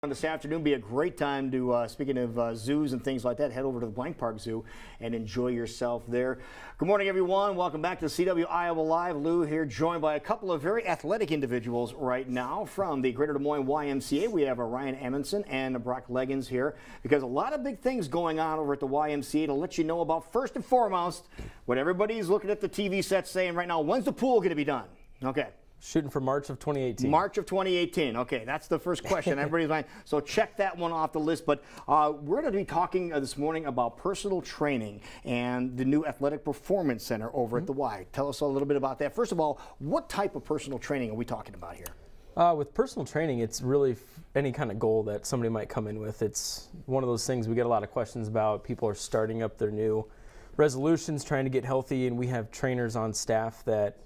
This afternoon be a great time to, speaking of zoos and things like that, head over to the Blank Park Zoo and enjoy yourself there. Good morning, everyone. Welcome back to CW Iowa Live. Lou here, joined by a couple of very athletic individuals right now from the Greater Des Moines YMCA. We have Ryan Amundson and Brock Leggins here because a lot of big things going on over at the YMCA to let you know about. First and foremost, what everybody's looking at the TV set saying right now, when's the pool going to be done? Okay. Shooting for March of 2018. March of 2018. Okay, that's the first question. Everybody's mind. So check that one off the list. But we're going to be talking this morning about personal training and the new Athletic Performance Center over at the Y. Tell us a little bit about that. First of all, what type of personal training are we talking about here? With personal training, it's really any kind of goal that somebody might come in with. It's one of those things we get a lot of questions about. People are starting up their new resolutions, trying to get healthy, and we have trainers on staff that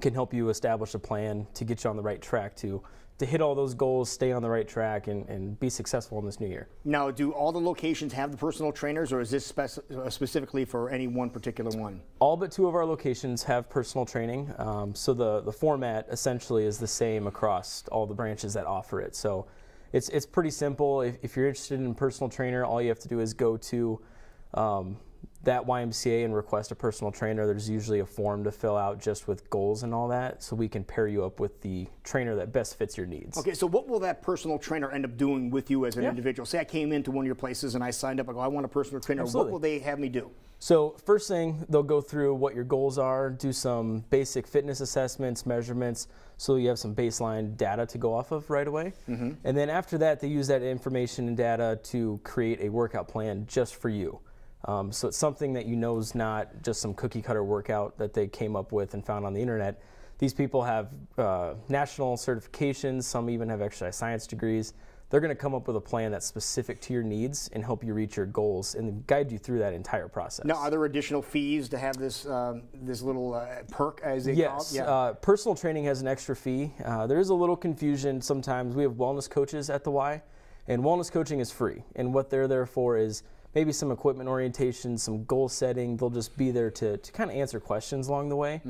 can help you establish a plan to get you on the right track to hit all those goals, stay on the right track, and be successful in this new year. Now, do all the locations have the personal trainers, or is this specifically for any one particular one? All but 2 of our locations have personal training. So the format essentially is the same across all the branches that offer it. So it's pretty simple. If you're interested in a personal trainer, all you have to do is go to that YMCA and request a personal trainer. There's usually a form to fill out just with goals and all that, so we can pair you up with the trainer that best fits your needs. Okay, so what will that personal trainer end up doing with you as an individual? Say I came into one of your places and I signed up, I go, I want a personal trainer. Absolutely. What will they have me do? So first thing, they'll go through what your goals are, do some basic fitness assessments, measurements, so you have some baseline data to go off of right away. And then after that, they use that information and data to create a workout plan just for you. So it's something that you know is not just some cookie cutter workout that they came up with and found on the internet. These people have national certifications, some even have exercise science degrees. They're going to come up with a plan that's specific to your needs and help you reach your goals and guide you through that entire process. Now, are there additional fees to have this this little perk, as they call it? Yes, personal training has an extra fee. There is a little confusion sometimes. We have wellness coaches at the Y, and wellness coaching is free. And what they're there for is maybe some equipment orientation, some goal setting. They'll just be there to kind of answer questions along the way.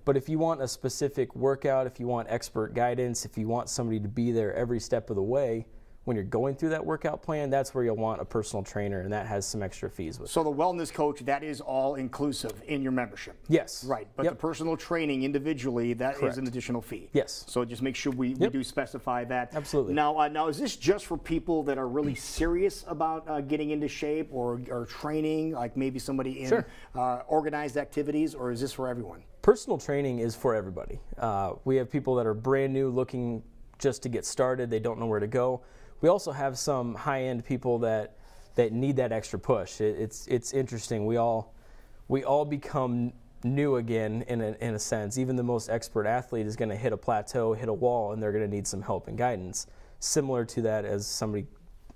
But if you want a specific workout, if you want expert guidance, if you want somebody to be there every step of the way when you're going through that workout plan, that's where you'll want a personal trainer, and that has some extra fees with it. So the wellness coach, that is all inclusive in your membership? Yes. Right, but the personal training individually, that is an additional fee? Yes. So just make sure we do specify that. Absolutely. Now, is this just for people that are really serious about getting into shape or training, like maybe somebody in organized activities, or is this for everyone? Personal training is for everybody. We have people that are brand new looking just to get started. They don't know where to go. We also have some high-end people that need that extra push. It's interesting. We all become new again in a sense. Even the most expert athlete is going to hit a plateau, hit a wall, and they're going to need some help and guidance. Similar to that as somebody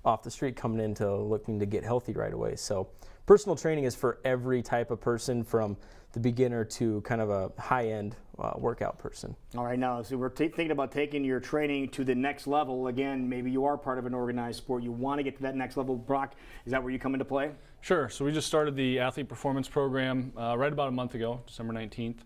off the street coming in looking to get healthy right away. So personal training is for every type of person, from the beginner to kind of a high-end workout person. All right, now, so we're thinking about taking your training to the next level. Again, maybe you are part of an organized sport. You want to get to that next level. Brock, is that where you come into play? Sure. So we just started the Athlete Performance Program right about a month ago, December 19th.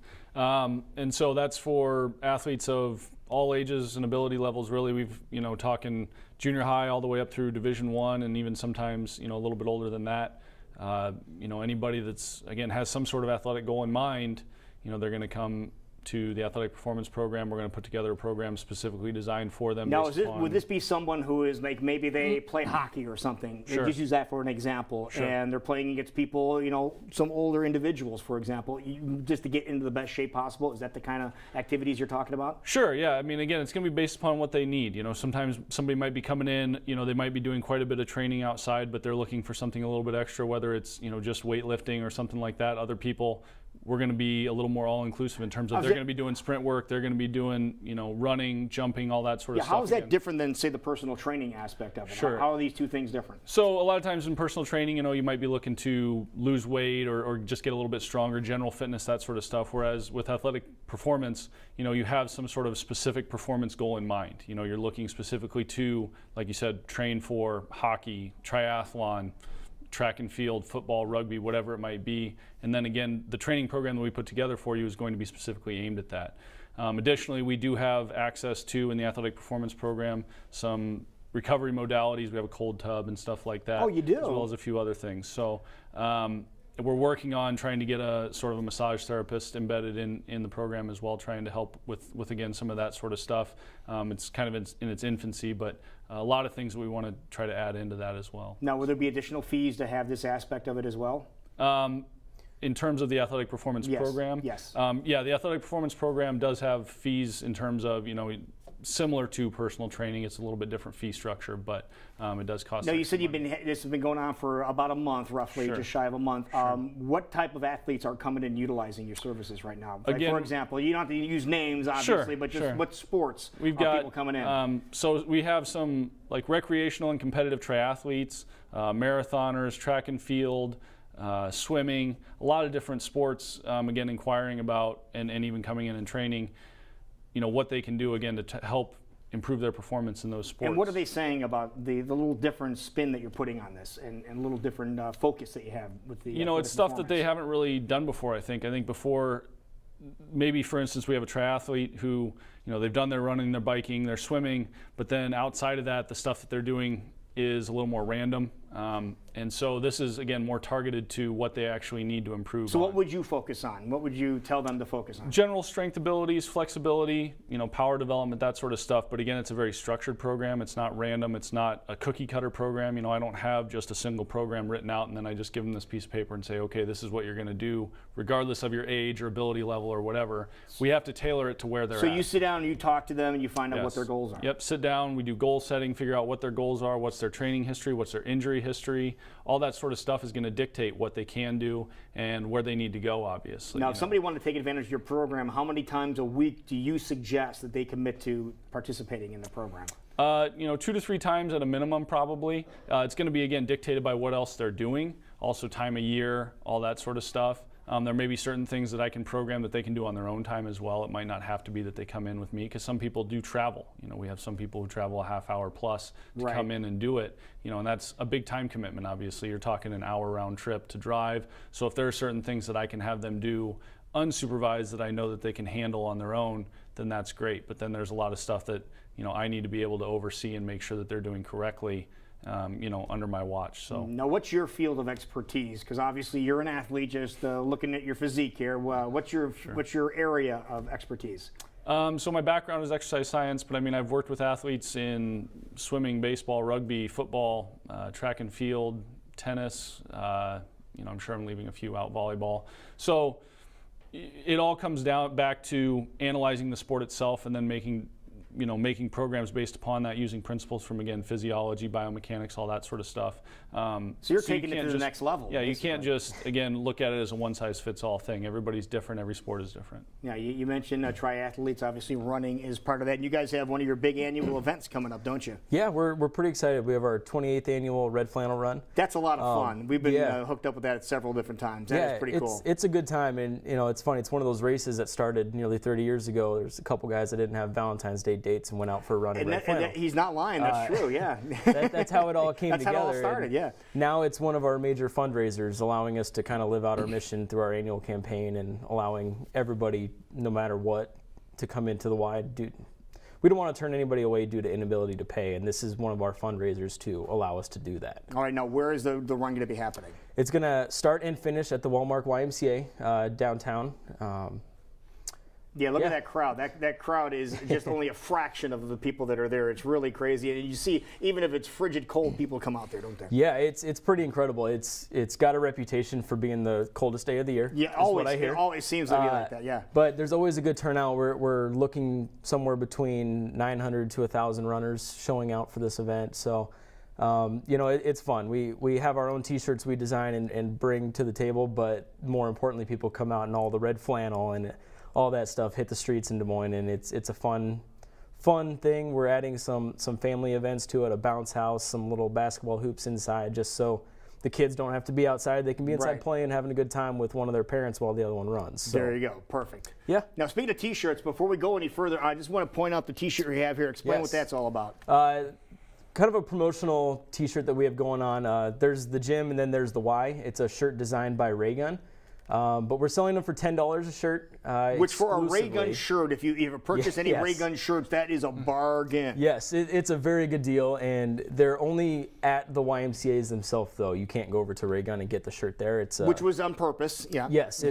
And so that's for athletes of all ages and ability levels, really. We've, talking junior high all the way up through Division I, and even sometimes, a little bit older than that. Anybody that's, again, has some sort of athletic goal in mind, they're going to come to the Athletic Performance Program. We're going to put together a program specifically designed for them. Now, would this be someone who is like, maybe they play hockey or something? Sure. Just use that for an example. Sure. And they're playing against people, some older individuals, for example, just to get into the best shape possible. Is that the kind of activities you're talking about? Sure, yeah. I mean, again, it's going to be based upon what they need. Sometimes somebody might be coming in, they might be doing quite a bit of training outside, but they're looking for something a little bit extra, whether it's, just weightlifting or something like that. Other people, we're going to be a little more all-inclusive in terms of they're going to be doing sprint work, they're going to be doing, running, jumping, all that sort of stuff. How is that different than, say, the personal training aspect of it? Sure. How are these two things different? So a lot of times in personal training, you might be looking to lose weight or just get a little bit stronger, general fitness, that sort of stuff. Whereas with athletic performance, you have some sort of specific performance goal in mind. You're looking specifically to, like you said, train for hockey, triathlon, track and field, football, rugby, whatever it might be. And then again, the training program that we put together for you is going to be specifically aimed at that. Additionally, we do have access to, in the athletic performance program, some recovery modalities. We have a cold tub and stuff like that. Oh, you do? As well as a few other things. So we're working on trying to get a sort of a massage therapist embedded in the program as well, trying to help with again, some of that sort of stuff. It's kind of in its infancy, but a lot of things we want to try to add into that as well. Now, will there be additional fees to have this aspect of it as well? In terms of the athletic performance program? Yes. Yeah, the athletic performance program does have fees in terms of, similar to personal training. It's a little bit different fee structure, but it does cost. Now, you said this has been going on for about a month, roughly, Sure. just shy of a month. Sure. What type of athletes are coming in utilizing your services right now? Like, Again, for example, you don't have to use names, obviously, Sure, but just sure. what sports We've are got people coming in? So we have some like recreational and competitive triathletes, marathoners, track and field, swimming, a lot of different sports. Again, inquiring about and even coming in and training, what they can do again to help improve their performance in those sports. And what are they saying about the little different spin that you're putting on this and a little different focus that you have with the it's stuff that they haven't really done before, I think. I think before, maybe for instance, we have a triathlete who, they've done their running, their biking, their swimming, but then outside of that, the stuff that they're doing is a little more random. And so this is, again, more targeted to what they actually need to improve. So what would you focus on? What would you tell them to focus on? General strength abilities, flexibility, power development, that sort of stuff. But again, it's a very structured program. It's not random. It's not a cookie cutter program. I don't have just a single program written out and then I just give them this piece of paper and say, okay, this is what you're going to do, regardless of your age or ability level or whatever. We have to tailor it to where they're at. So you sit down and you talk to them and you find out what Yes. their goals are. Yep, sit down, we do goal setting, figure out what their goals are, what's their training history, what's their injury history. All that sort of stuff is going to dictate what they can do and where they need to go, obviously. Now, if somebody wanted to take advantage of your program, how many times a week do you suggest that they commit to participating in the program? 2 to 3 times at a minimum, probably. It's going to be, again, dictated by what else they're doing, also time of year, all that sort of stuff. There may be certain things that I can program that they can do on their own time as well. It might not have to be that they come in with me, because some people do travel. We have some people who travel a half hour plus to come in and do it. And that's a big time commitment, obviously. You're talking an hour round trip to drive. So if there are certain things that I can have them do unsupervised that I know that they can handle on their own, then that's great. But then there's a lot of stuff that, I need to be able to oversee and make sure that they're doing correctly. Under my watch. So now, what's your field of expertise? Because obviously you're an athlete. Just looking at your physique here, what's your area of expertise? So my background is exercise science, but I've worked with athletes in swimming, baseball, rugby, football, track and field, tennis. I'm sure I'm leaving a few out, volleyball. So it all comes back to analyzing the sport itself and then making programs based upon that, using principles from, again, physiology, biomechanics, all that sort of stuff. So you're taking it to the next level. Yeah, basically. You can't just, again, look at it as a one-size-fits-all thing. Everybody's different. Every sport is different. Yeah, you mentioned triathletes. Obviously, running is part of that. And you guys have one of your big annual events coming up, don't you? Yeah, we're pretty excited. We have our 28th annual Red Flannel Run. That's a lot of fun. We've been hooked up with that several different times. That is pretty cool. It's a good time, and it's funny. It's one of those races that started nearly 30 years ago. There's a couple guys that didn't have Valentine's Day dates and went out for a run. And he's not lying. That's true. Yeah. That's how it all came that's together. That's how it all started. Yeah. Now it's one of our major fundraisers, allowing us to kind of live out our mission through our annual campaign and allowing everybody, no matter what, to come into the Y. We don't want to turn anybody away due to inability to pay, and this is one of our fundraisers to allow us to do that. All right, now where is the run going to be happening? It's going to start and finish at the Wellmark YMCA downtown. Yeah, look at that crowd. That crowd is just only a fraction of the people that are there. It's really crazy. And you see, even if it's frigid cold, people come out there, don't they? Yeah, it's pretty incredible. It's got a reputation for being the coldest day of the year. Yeah, always. What I hear. It always seems to be like that, yeah. But there's always a good turnout. We're looking somewhere between 900 to 1,000 runners showing out for this event. So, it's fun. We have our own T-shirts we design and bring to the table, but more importantly, people come out in all the red flannel and all that stuff, hit the streets in Des Moines, and it's a fun thing. We're adding some family events to it, a bounce house, some little basketball hoops inside, just so the kids don't have to be outside. They can be inside playing, having a good time with one of their parents while the other one runs. So. There you go. Perfect. Yeah. Now, speaking of T-shirts, before we go any further, I just want to point out the T-shirt we have here. Explain what that's all about. Kind of a promotional T-shirt that we have going on. There's the gym, and then there's the Y. It's a shirt designed by Raygun. But we're selling them for $10 a shirt. Which for a ray gun exclusively. shirt, if you purchase any yes. ray gun shirts, that is a bargain. Yes, it's a very good deal, and they're only at the YMCA's themselves, though. You can't go over to Ray Gun and get the shirt there. It's Which was on purpose, yeah. yes,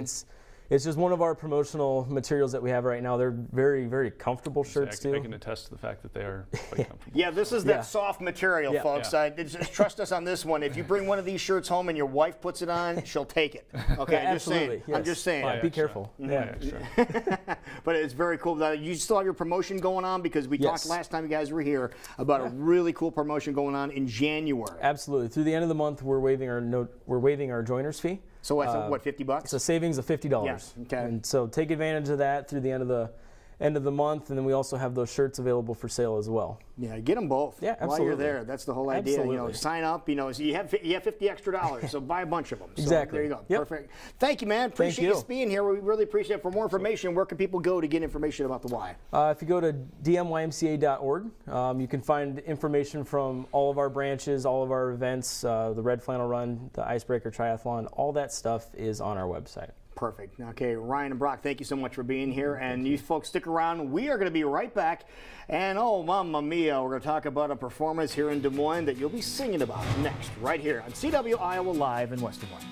it's just one of our promotional materials that we have right now. They're very, very comfortable shirts, I too. can attest to the fact that they are quite comfortable. Yeah, this is that soft material, Yeah. folks. Just trust us on this one. If you bring one of these shirts home and your wife puts it on, she'll take it. Okay, Yeah, just saying. absolutely, yes. I'm just saying. Buy Be extra. careful. Buy Yeah. extra. But it's very cool. You still have your promotion going on, because we talked Yes. last time you guys were here about a really cool promotion going on in January. Absolutely. Through the end of the month, we're waiving our joiner's fee. So what's what, $50? It's a savings of $50. Yeah, okay. And so take advantage of that through the end of the month, and then we also have those shirts available for sale as well. Yeah, get them both. Yeah, While you're absolutely. there, that's the whole idea. You know, Absolutely. sign up. You know, so you have $50 extra, so buy a bunch of them. So Exactly. there you go. Yep. Perfect. Thank you, man. Appreciate you you. being here. We really appreciate it. For more information, where can people go to get information about the Y? If you go to dmymca.org, you can find information from all of our branches, all of our events, the Red Flannel Run, the Icebreaker Triathlon. All that stuff is on our website. Perfect. Okay, Ryan and Brock, thank you so much for being here. And you folks stick around. We are going to be right back. And oh, mamma mia, we're going to talk about a performance here in Des Moines that you'll be singing about next, right here on CW Iowa Live in West Des Moines.